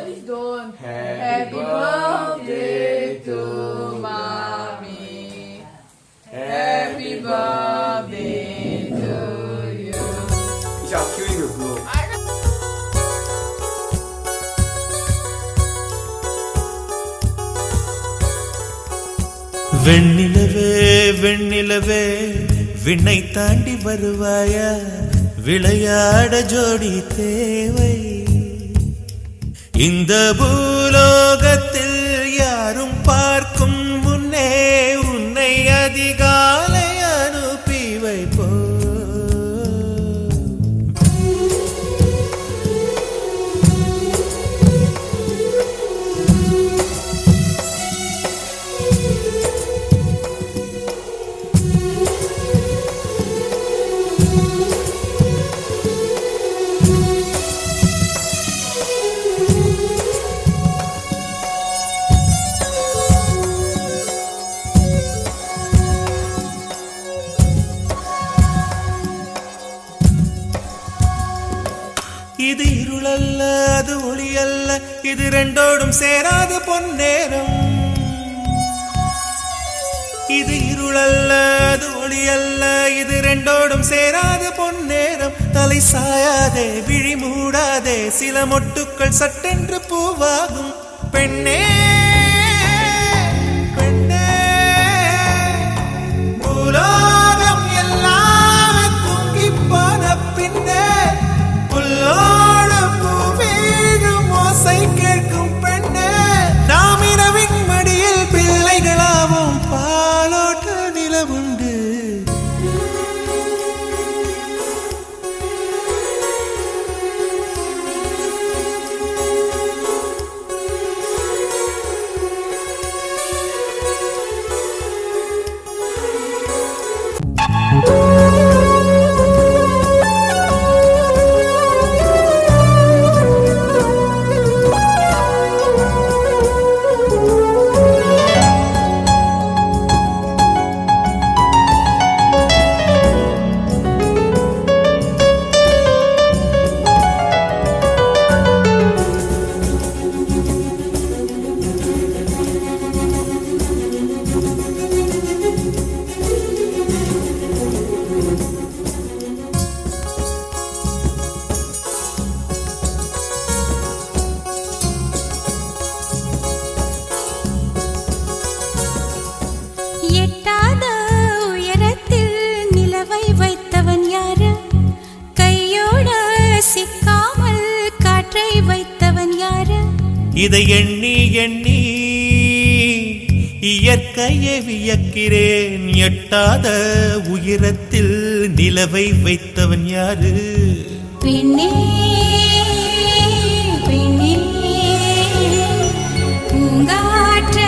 Please don't. Happy birthday to mommy. Happy birthday to you. 이제 키우이를 불러. வெண்ணிலவே வெண்ணிலவே விண்ணை தாண்டி வருவாயா விளையாட ஜோடி தேவை இந்த பூலோகத்தில் யாரும் பார்க்கும் முன்னே உன்னை அதிகாலை அனுப்பி வைப்போ இது இருளல்ல அது ஒளி அல்ல இது ரெண்டோடும் சேராது பொன்னேரம் இது இருளல்ல அது ஒளி அல்ல இது ரெண்டோடும் சேராது பொன்னேரம் தலை சாயாதே விழி மூடாதே சில மொட்டுக்கள் சட்டென்று பூவாகும் பெண்ணே பெண்ணே பூலோகம் எல்லாம் தூங்கி போன பின்னே புல்லோடு பூவீழும் ஓசை கேட்கும் பெண்ணே நாம் இரவின் மடியில் பிள்ளைகளாவும் பாலோட்ட நிலவுண்டு எட்டாத உயரத்தில் நிலவை வைத்தவன் யாரு கையோட சிக்காமல் காற்றை வைத்தவன் யாரு இதை எண்ணி எண்ணி இயற்கையை வியக்கிறேன் எட்டாத உயரத்தில் நிலவை வைத்தவன் யாரு பெண்ணே பெண்ணே பூங்காற்ற